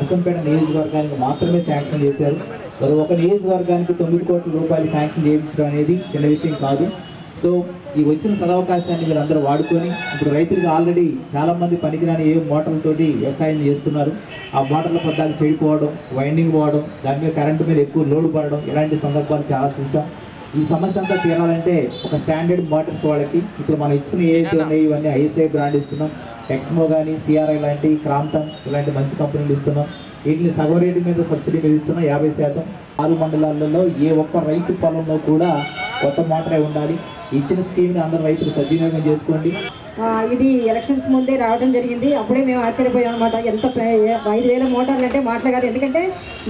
నర్సంపేట నియోజకవర్గానికి మాత్రమే శాంక్షన్ చేశారు. మరి ఒక నియోజకవర్గానికి 9 కోట్ల రూపాయలు శాంక్షన్ చేయించడం అనేది చిన్న విషయం కాదు. సో ఈ వచ్చిన సదవకాశాన్ని మీరు అందరూ వాడుకొని ఇప్పుడు రైతులకు ఆల్రెడీ చాలామంది పనికిరాని ఏ మోటార్లతోటి వ్యవసాయం చేస్తున్నారు. ఆ మోటార్ల పద్దాలు చెడిపోవడం, వైండింగ్ పోవడం, దాని మీద కరెంటు మీద ఎక్కువ లోడ్ పడడం, ఇలాంటి సందర్భాలు చాలా చూసాం. ఈ సమస్య అంతా తీరాలంటే ఒక స్టాండర్డ్ మోటార్స్ వాళ్ళకి ఇప్పుడు మనం ఇచ్చిన ఏదైతే ఉన్నాయో ఇవన్నీ ఐఎస్ఐ బ్రాండ్ ఇస్తున్నాం. టెక్స్మో కానీ, సిఆర్ఐ లాంటి, క్రాంప్టన్ ఇలాంటి మంచి కంపెనీలు ఇస్తున్నాం. వీటిని సగం రేటు మీద సబ్సిడీ మీద ఇస్తున్నాం 50%. 6 మండలాలలో ఏ ఒక్క రైతు పొలంలో కూడా కొత్త మోటారే ఉండాలి. ఇచ్చిన స్కీమ్ని అందరు రైతులు సద్వినియోగం చేసుకోండి. ఇది ఎలక్షన్స్ ముందే రావడం జరిగింది. అప్పుడే మేము ఆశ్చర్యపోయాం అనమాట. ఎంత 5,000 మోటార్లు అంటే మాటలు కాదు. ఎందుకంటే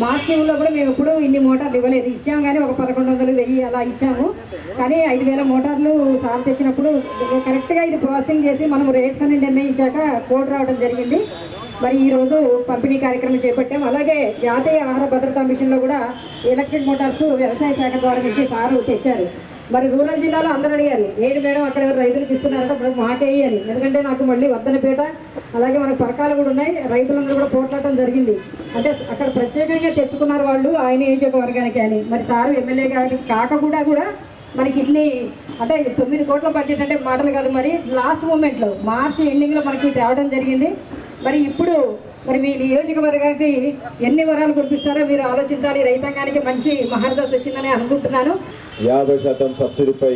మా స్కీమ్లో కూడా మేము ఎప్పుడూ ఇన్ని మోటార్లు ఇవ్వలేదు. ఇచ్చాము కానీ ఒక 1100, 1000 అలా ఇచ్చాము. కానీ 5,000 మోటార్లు సార్ తెచ్చినప్పుడు కరెక్ట్గా ఇది ప్రాసెసింగ్ చేసి మనం రేట్స్ అని నిర్ణయించాక కోడ్ రావడం జరిగింది. మరి ఈరోజు పంపిణీ కార్యక్రమం చేపట్టాం. అలాగే జాతీయ ఆహార భద్రతా మిషన్లో కూడా ఎలక్ట్రిక్ మోటార్స్ వ్యవసాయ శాఖ ద్వారా నుంచి సారు తెచ్చారు. మరి రూరల్ జిల్లాలో అందరూ అడిగారు, ఏడు మేడం అక్కడ రైతులకు ఇస్తున్నారంటే మాకేయాలి. ఎందుకంటే నాకు మళ్ళీ వర్ధనపేట అలాగే మనకు పరకాలు కూడా ఉన్నాయి. రైతులందరూ కూడా పోట్లాడటం జరిగింది. అంటే అక్కడ ప్రత్యేకంగా తెచ్చుకున్నారు వాళ్ళు ఆయన నియోజకవర్గానికి అని. మరి సారు ఎమ్మెల్యే గారు కాక కూడా మనకి ఇన్ని అంటే 9 కోట్ల బడ్జెట్ అంటే మాటలు కాదు. మరి లాస్ట్ మూమెంట్లో మార్చి ఎండింగ్లో మనకి తేవడం జరిగింది. మరి ఇప్పుడు మరి మీ నియోజకవర్గానికి ఎన్ని వరాలు కురిపిస్తారో మీరు ఆలోచించాలి. రైతాంగానికి మంచి మహర్దశ వచ్చిందని అనుకుంటున్నాను. 50% సబ్సిడీపై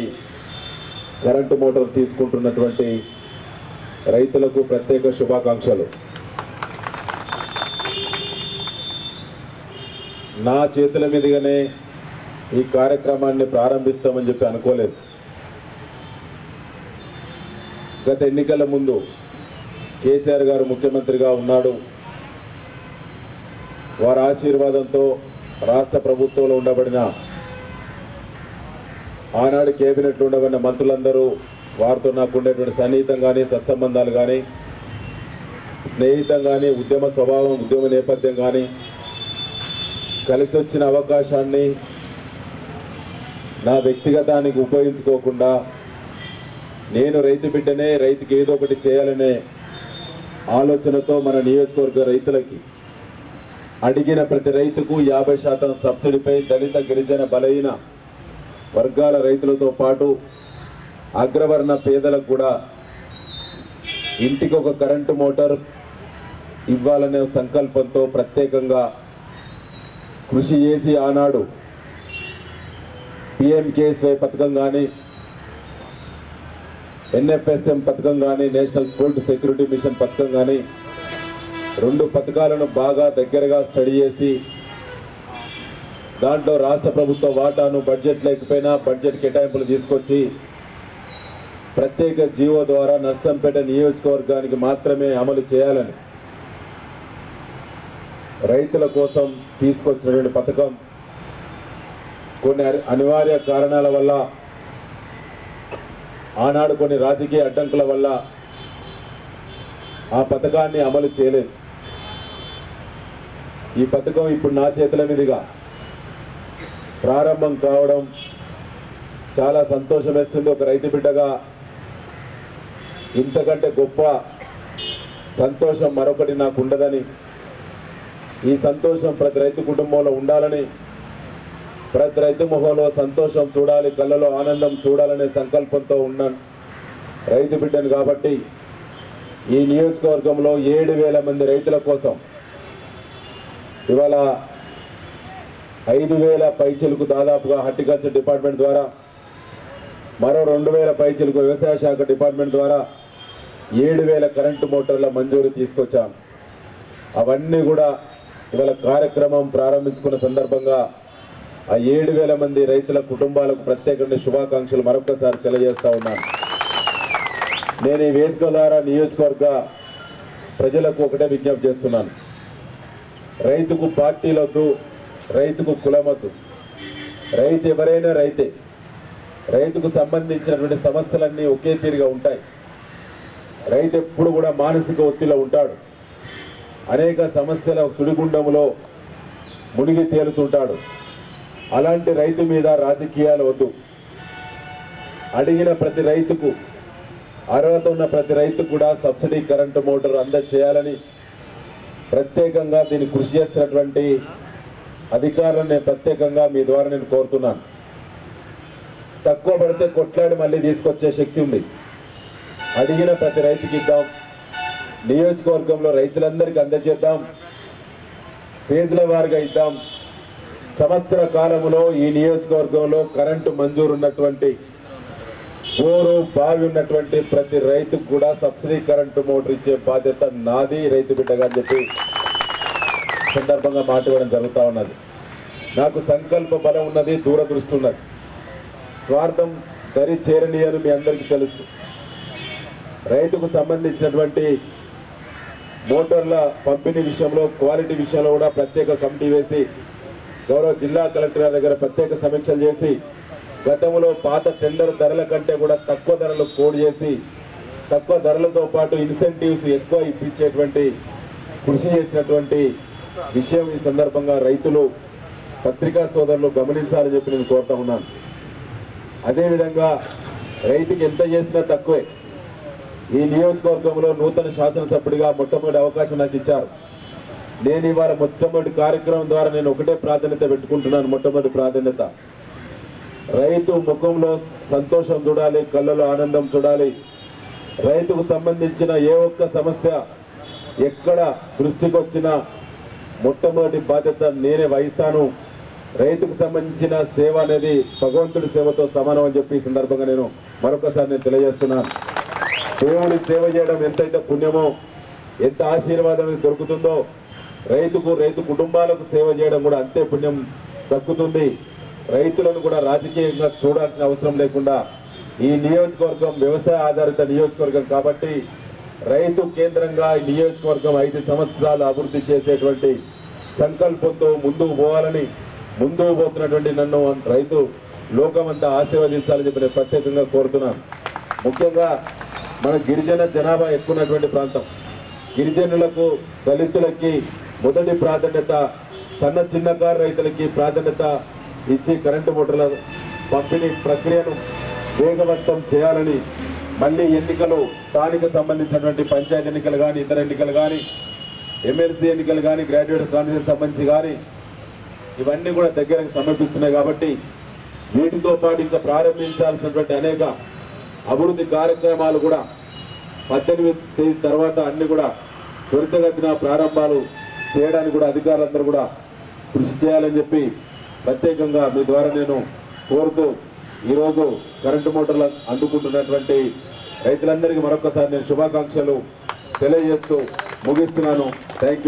కరెంటు మోటార్ తీసుకుంటున్నటువంటి రైతులకు ప్రత్యేక శుభాకాంక్షలు. నా చేతుల మీదుగానే ఈ కార్యక్రమాన్ని ప్రారంభిస్తామని చెప్పి అనుకోలేదు. గత ఎన్నికల ముందు కేసీఆర్ గారు ముఖ్యమంత్రిగా ఉన్నాడు. వారి ఆశీర్వాదంతో రాష్ట్ర ప్రభుత్వంలో ఉండబడిన ఆనాడు కేబినెట్లో ఉండబడిన మంత్రులందరూ వారితో నాకు ఉండేటువంటి సన్నిహితం కానీ, సత్సంబంధాలు కానీ, స్నేహితం కానీ, ఉద్యమ స్వభావం, ఉద్యమ నేపథ్యం కానీ కలిసి వచ్చిన అవకాశాన్ని నా వ్యక్తిగతానికి ఉపయోగించుకోకుండా నేను రైతు బిడ్డనే, రైతుకి ఏదో ఒకటి చేయాలనే ఆలోచనతో మన నియోజకవర్గ రైతులకి అడిగిన ప్రతి రైతుకు 50% సబ్సిడీపై దళిత, గిరిజన, బలహీన వర్గాల రైతులతో పాటు అగ్రవర్ణ పేదలకు కూడా ఇంటికి ఒక కరెంటు మోటార్ ఇవ్వాలనే సంకల్పంతో ప్రత్యేకంగా కృషి చేసి ఆనాడు పిఎంకేఎస్వై పథకం కానీ, ఎన్ఎఫ్ఎస్ఎం పథకం కానీ, నేషనల్ ఫుడ్ సెక్యూరిటీ మిషన్ పథకం కానీ 2 పథకాలను బాగా దగ్గరగా స్టడీ చేసి దాంట్లో రాష్ట్ర ప్రభుత్వ వాటాను బడ్జెట్ లేకపోయినా బడ్జెట్ కేటాయింపులు తీసుకొచ్చి ప్రత్యేక జీవో ద్వారా నర్సంపేట నియోజకవర్గానికి మాత్రమే అమలు చేయాలని రైతుల కోసం తీసుకొచ్చినటువంటి పథకం కొన్ని అనివార్య కారణాల వల్ల, ఆనాడు కొన్ని రాజకీయ అడ్డంకుల వల్ల ఆ పథకాన్ని అమలు చేయలేదు. ఈ పథకం ఇప్పుడు నా చేతుల మీదుగా ప్రారంభం కావడం చాలా సంతోషం వేస్తుంది. ఒక రైతు బిడ్డగా ఇంతకంటే గొప్ప సంతోషం మరొకటి నాకు ఉండదని, ఈ సంతోషం ప్రతి రైతు కుటుంబంలో ఉండాలని, ప్రతి రైతు మొహంలో సంతోషం చూడాలి, కళ్ళలో ఆనందం చూడాలనే సంకల్పంతో ఉన్నాను రైతు బిడ్డను. కాబట్టి ఈ నియోజకవర్గంలో 7,000 మంది రైతుల కోసం ఇవాళ 5,000 పైచీలకు దాదాపుగా హార్టికల్చర్ డిపార్ట్మెంట్ ద్వారా, మరో 2,000 పైచీలకు వ్యవసాయ శాఖ డిపార్ట్మెంట్ ద్వారా 7,000 కరెంటు మోటార్ల మంజూరు తీసుకొచ్చాం. అవన్నీ కూడా ఇవాళ కార్యక్రమం ప్రారంభించుకున్న సందర్భంగా ఆ 7,000 మంది రైతుల కుటుంబాలకు ప్రత్యేకంగా శుభాకాంక్షలు మరొకసారి తెలియజేస్తా ఉన్నాను. నేను ఈ వేదిక ద్వారా నియోజకవర్గ ప్రజలకు ఒకటే విజ్ఞప్తి చేస్తున్నాను. రైతుకు పార్టీలొద్దు, రైతుకు కులమొద్దు. రైతు ఎవరైనా రైతే. రైతుకు సంబంధించినటువంటి సమస్యలన్నీ ఒకే తీరుగా ఉంటాయి. రైతు ఎప్పుడు కూడా మానసిక ఒత్తిడిలో ఉంటాడు. అనేక సమస్యల సుడిగుండంలో మునిగి తేలుతుంటాడు. అలాంటి రైతు మీద రాజకీయాలు వద్దు. అడిగిన ప్రతి రైతుకు, అర్హత ఉన్న ప్రతి రైతు కూడా సబ్సిడీ కరెంటు మోటార్ అందజేయాలని ప్రత్యేకంగా దీన్ని కృషి చేస్తున్నటువంటి అధికారులను నేను ప్రత్యేకంగా మీ ద్వారా నేను కోరుతున్నాను. తక్కువ పడితే కొట్లాడి మళ్ళీ తీసుకొచ్చే శక్తి ఉంది. అడిగిన ప్రతి రైతుకి ఇద్దాం, నియోజకవర్గంలో రైతులందరికీ అందజేద్దాం, ఫేజ్ల వారిగా ఇద్దాం. సంవత్సర కాలంలో ఈ నియోజకవర్గంలో కరెంటు మంజూరు ఉన్నటువంటి బోరు బావి ఉన్నటువంటి ప్రతి రైతుకు కూడా సబ్సిడీ కరెంటు మోటార్ ఇచ్చే బాధ్యత నాది, రైతు బిడ్డగా అని చెప్పి సందర్భంగా మాట్లాడడం జరుగుతూ ఉన్నది. నాకు సంకల్ప బలం ఉన్నది, దూరదృష్టి ఉన్నది. స్వార్థం దరి చేరనీయని మీ అందరికీ తెలుసు. రైతుకు సంబంధించినటువంటి మోటార్ల పంపిణీ విషయంలో, క్వాలిటీ విషయంలో కూడా ప్రత్యేక కమిటీ వేసి గౌరవ జిల్లా కలెక్టర్ దగ్గర ప్రత్యేక సమీక్షలు చేసి గతంలో పాత టెండర్ ధరల కంటే కూడా తక్కువ ధరలు కోడ్ చేసి తక్కువ ధరలతో పాటు ఇన్సెంటివ్స్ ఎక్కువ ఇప్పించేటువంటి కృషి చేసినటువంటి విషయం ఈ సందర్భంగా రైతులు, పత్రికా సోదరులు గమనించాలని చెప్పి నేను కోరుతా ఉన్నాను. అదేవిధంగా రైతుకి ఎంత చేసినా తక్కువే. ఈ నియోజకవర్గంలో నూతన శాసనసభ్యుడిగా మొట్టమొదటి అవకాశం నాకు ఇచ్చారు. నేను ఇవాళ మొట్టమొదటి కార్యక్రమం ద్వారా నేను ఒకటే ప్రాధాన్యత పెట్టుకుంటున్నాను. మొట్టమొదటి ప్రాధాన్యత రైతు ముఖంలో సంతోషం చూడాలి, కళ్ళలో ఆనందం చూడాలి. రైతుకు సంబంధించిన ఏ ఒక్క సమస్య ఎక్కడ దృష్టికి వచ్చినా మొట్టమొదటి బాధ్యత నేనే వహిస్తాను. రైతుకు సంబంధించిన సేవ అనేది భగవంతుడి సేవతో సమానం అని చెప్పి ఈ సందర్భంగా నేను మరొకసారి నేను తెలియజేస్తున్నాను. దేవుడి సేవ చేయడం ఎంతైతే పుణ్యమో, ఎంత ఆశీర్వాదం దొరుకుతుందో, రైతు కుటుంబాలకు సేవ చేయడం కూడా అంతే పుణ్యం దక్కుతుంది. రైతులను కూడా రాజకీయంగా చూడాల్సిన అవసరం లేకుండా ఈ నియోజకవర్గం వ్యవసాయ ఆధారిత నియోజకవర్గం కాబట్టి రైతు కేంద్రంగా ఈ నియోజకవర్గం 5 సంవత్సరాలు అభివృద్ధి చేసేటువంటి సంకల్పంతో ముందుకు పోతున్నటువంటి నన్ను రైతు లోకమంతా ఆశీర్వదించాలని చెప్పి నేను ప్రత్యేకంగా కోరుతున్నాను. ముఖ్యంగా మన గిరిజన జనాభా ఎక్కువటువంటి ప్రాంతం. గిరిజనులకు, దళితులకి మొదటి ప్రాధాన్యత, సన్న చిన్నకారు రైతులకి ప్రాధాన్యత ఇచ్చి కరెంటు మోటార్ల పంపిణీ ప్రక్రియను వేగవంతం చేయాలని, మళ్ళీ ఎన్నికలు, స్థానిక సంబంధించినటువంటి పంచాయతీ ఎన్నికలు కానీ, ఇతర ఎన్నికలు కానీ, ఎమ్మెల్సీ ఎన్నికలు కానీ, గ్రాడ్యుయేట్ కాన్ఫరెన్స్ సంబంధించి కానీ ఇవన్నీ కూడా దగ్గరకు సమర్పిస్తున్నాయి. కాబట్టి వీటితో పాటు ఇంకా ప్రారంభించాల్సినటువంటి అనేక అభివృద్ధి కార్యక్రమాలు కూడా 18వ తేదీ తర్వాత అన్ని కూడా త్వరితగతిన ప్రారంభాలు చేయడానికి కూడా అధికారులందరూ కూడా కృషి చేయాలని చెప్పి ప్రత్యేకంగా మీ ద్వారా నేను కోరుతూ ఈరోజు కరెంటు మోటార్లు అందుకుంటున్నటువంటి రైతులందరికీ మరొకసారి నేను శుభాకాంక్షలు తెలియజేస్తూ ముగిస్తున్నాను. Thank you.